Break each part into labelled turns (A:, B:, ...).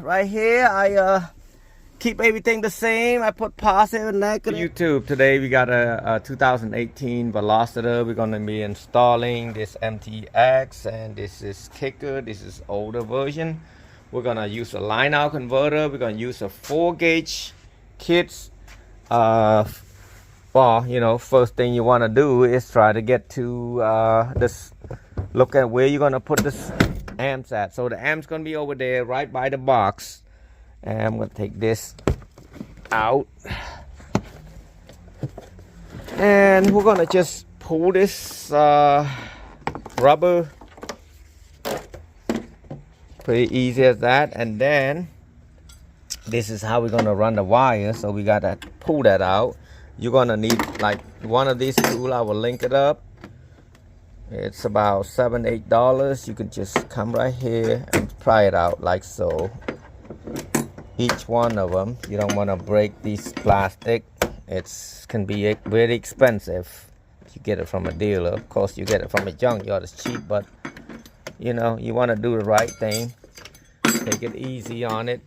A: Right here, I keep everything the same. I put positive and negative. YouTube, today we got a 2018 Veloster. We're gonna be installing this MTX, and this is kicker. This is older version. We're gonna use a line out converter. We're gonna use a 4-gauge kits. Well, you know, first thing you want to do is try to get to this. Look at where you're gonna put this amps at. So the amp's gonna be over there right by the box, and I'm gonna take this out, and we're gonna just pull this rubber, pretty easy as that. And then this is how we're gonna run the wire. So we gotta pull that out. You're gonna need like one of these tools. I will link it up. It's about $7-8. You can just come right here and pry it out like so. Each one of them. You don't want to break these plastic. It can be very expensive if you get it from a dealer. Of course, you get it from a junkyard, it's cheap, but you know, you want to do the right thing. Take it easy on it.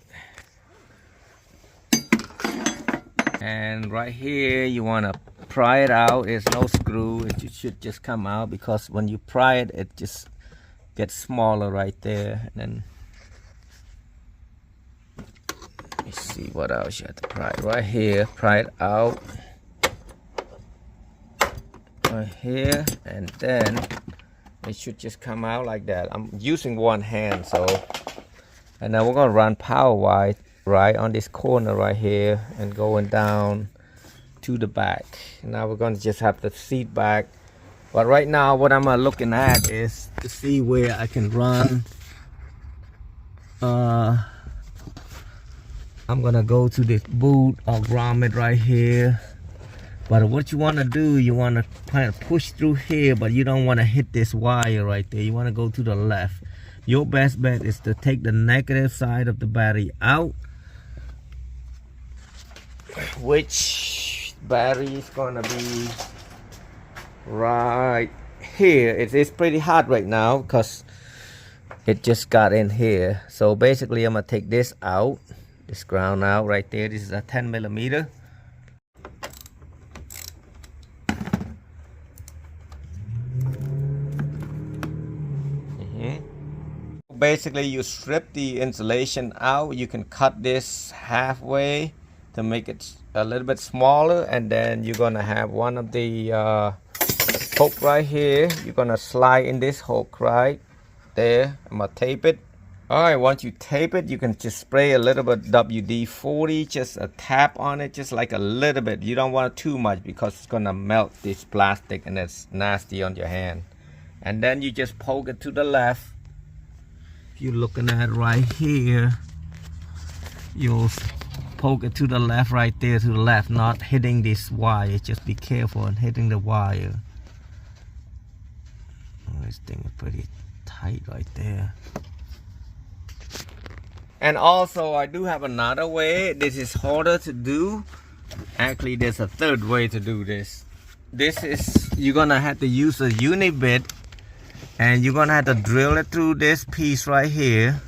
A: And right here, you want to pry it out. There's no screw. It should just come out, because when you pry it, it just gets smaller right there. And then let me see what else you have to pry. Right here, pry it out. Right here, and then it should just come out like that. I'm using one hand, so. And now we're gonna run power wire right on this corner right here and going down to the back. Now we're going to just have the seat back, but right now what I'm looking at is to see where I can run. I'm gonna go to this boot or grommet right here. But what you want to do, you want to kind of push through here, but you don't want to hit this wire right there. You want to go to the left. Your best bet is to take the negative side of the battery out, which battery is gonna be right here. It is pretty hot right now because it just got in here. So basically I'm gonna take this out, this ground out right there. This is a 10mm. Basically you strip the insulation out. You can cut this halfway to make it a little bit smaller, and then you're gonna have one of the hook right here. You're gonna slide in this hook right there. I'm gonna tape it. All right, once you tape it, you can just spray a little bit WD-40, just a tap on it, just like a little bit. You don't want too much because it's gonna melt this plastic and it's nasty on your hand. And then you just poke it to the left. If you're looking at right here, you'll poke it to the left right there, to the left, not hitting this wire. Just be careful on hitting the wire. Oh, this thing is pretty tight right there. And also I do have another way. This is harder to do. Actually, there's a third way to do this. This is, you're gonna have to use a uni-bit, and you're gonna have to drill it through this piece right here,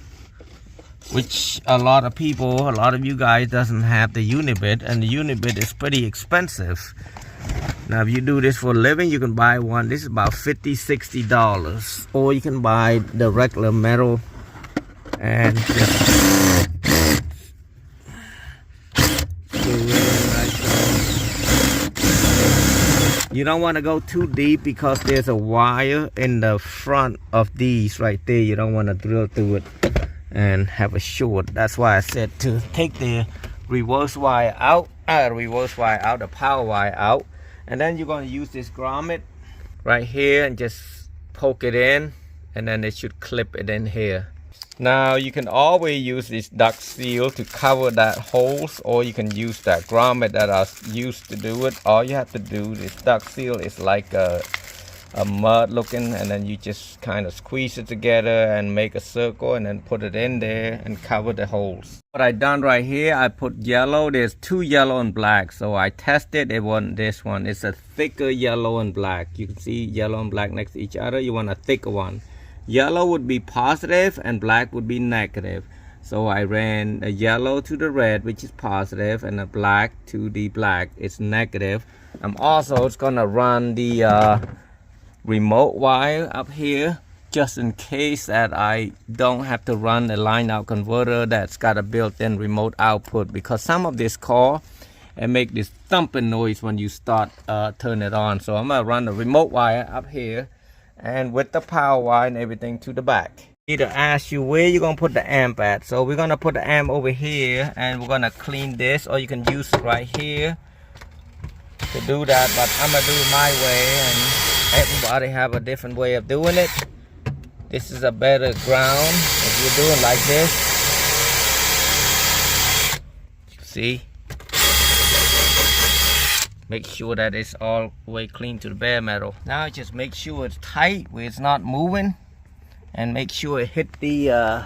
A: which a lot of people, a lot of you guys doesn't have the uni-bit, and the uni-bit is pretty expensive. Now if you do this for a living, you can buy one. This is about $50-$60, or you can buy the regular metal and just you don't want to go too deep because there's a wire in the front of these right there. You don't want to drill through it and have a short. That's why I said to take the reverse wire out, the power wire out, and then you're going to use this grommet right here and just poke it in, and then it should clip it in here. Now you can always use this duct seal to cover that holes, or you can use that grommet that I used to do it. All you have to do, this duct seal is like a mud looking, and then you just kind of squeeze it together and make a circle and then put it in there and cover the holes. What I done right here, I put yellow. There's two yellow and black, so I tested. It wasn't this one. It's a thicker yellow and black. You can see yellow and black next to each other. You want a thicker one. Yellow would be positive and black would be negative. So I ran a yellow to the red, which is positive, and a black to the black, it's negative. I'm also gonna run the remote wire up here, just in case that I don't have to run a line out converter that's got a built-in remote output, because some of this car and make this thumping noise when you start turn it on. So I'm gonna run the remote wire up here and with the power wire and everything to the back. I need to ask you where you're gonna put the amp at. So we're gonna put the amp over here, and we're gonna clean this, or you can use it right here to do that, but I'm gonna do it my way, and everybody have a different way of doing it. This is a better ground if you're doing like this. See? Make sure that it's all the way clean to the bare metal. Now just make sure it's tight where it's not moving, and make sure it hit the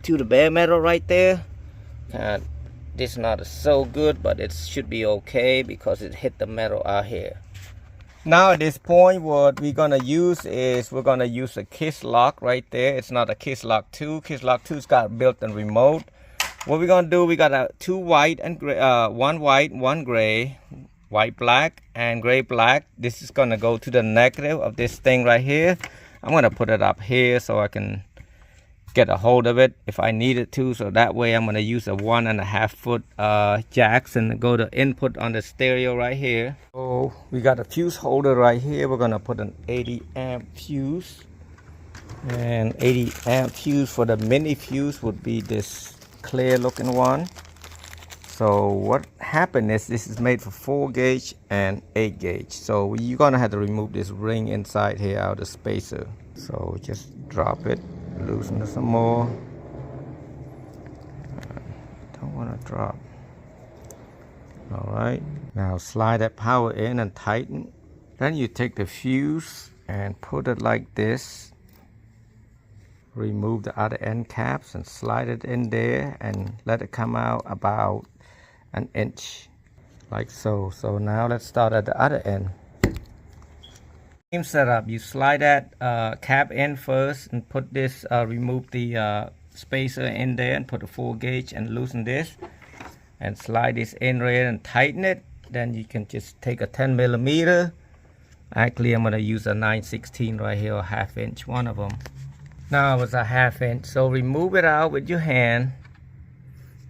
A: to the bare metal right there. This not so good, but it should be okay because it hit the metal out here. Now at this point, what we're gonna use is we're gonna use a kiss lock right there. It's not a kiss lock 2. Kiss lock 2's got built-in remote. What we're gonna do, we got a 2 white and gray, 1 white, 1 gray, white black and gray black. This is gonna go to the negative of this thing right here. I'm gonna put it up here so I can get a hold of it if I needed to. So that way I'm gonna use a 1.5 foot jacks and go to input on the stereo right here. So we got a fuse holder right here. We're gonna put an 80 amp fuse, and 80 amp fuse for the mini fuse would be this clear looking one. So what happened is this is made for 4 gauge and 8 gauge. So you're gonna have to remove this ring inside here out of the spacer. So just drop it, loosen it some more. Don't want to drop. All right, now slide that power in and tighten. Then you take the fuse and put it like this. Remove the other end caps and slide it in there and let it come out about 1 inch, like so. So now let's start at the other end. Same setup. You slide that cap in first and put this, remove the spacer in there and put a 4 gauge and loosen this and slide this in right and tighten it. Then you can just take a 10 millimeter. Actually, I'm gonna use a 9/16 right here, or 1/2 inch, one of them. Now it's a 1/2 inch. So remove it out with your hand.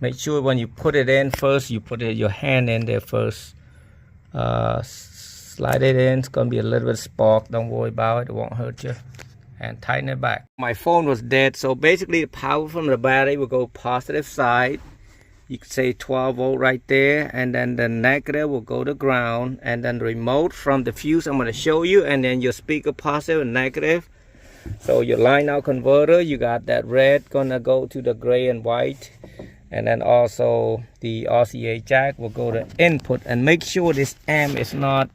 A: Make sure when you put it in first, you put your hand in there first. Slide it in. It's gonna be a little bit spark. Don't worry about it. It won't hurt you. And tighten it back. My phone was dead, so basically the power from the battery will go positive side. You could say 12 volt right there, and then the negative will go to ground, and then the remote from the fuse I'm gonna show you, and then your speaker positive and negative. So your line out converter, you got that red gonna go to the gray and white. And then also the RCA jack will go to input, and make sure this amp is not,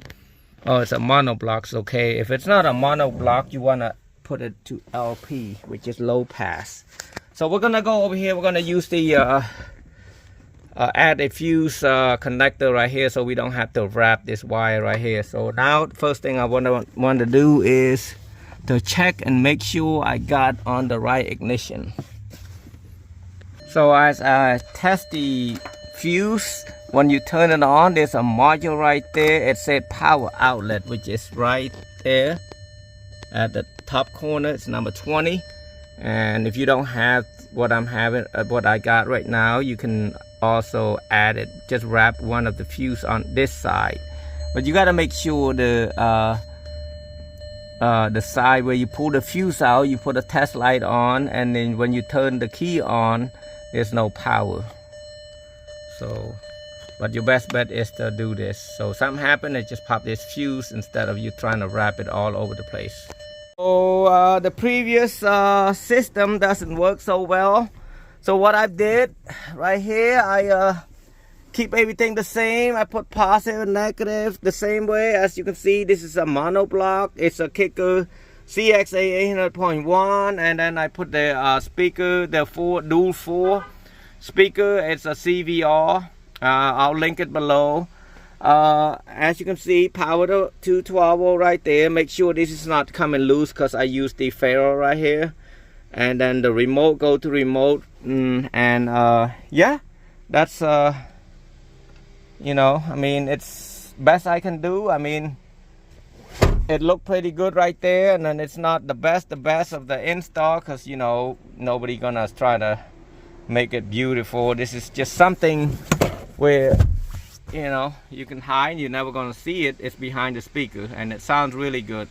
A: oh, it's a mono block. So okay, if it's not a mono block, you want to put it to LP, which is low pass. So we're gonna go over here. We're gonna use the add a fuse connector right here, so we don't have to wrap this wire right here. So now the first thing I want to do is to check and make sure I got on the right ignition. So as I test the fuse, when you turn it on, there's a module right there. It said power outlet, which is right there at the top corner. It's number 20. And if you don't have what I'm having, what I got right now, you can also add it. Just wrap one of the fuse on this side. But you got to make sure the side where you pull the fuse out, you put a test light on, and then when you turn the key on, there's no power. So, but your best bet is to do this. So something happened, it just pop this fuse instead of you trying to wrap it all over the place. So the previous system doesn't work so well. So what I did right here, I keep everything the same. I put positive and negative the same way. As you can see, this is a mono block. It's a Kicker CXA 800.1, and then I put the speaker, the dual 4 speaker. It's a CVR. I'll link it below. As you can see, power to 12 volt right there. Make sure this is not coming loose because I used the ferrule right here. And then the remote, go to remote. Yeah, that's you know, I mean, it's best I can do. I mean, it looked pretty good right there, and then it's not the best of the install, because you know, nobody gonna try to make it beautiful. This is just something where, you know, you can hide, you're never gonna see it. It's behind the speaker, and it sounds really good.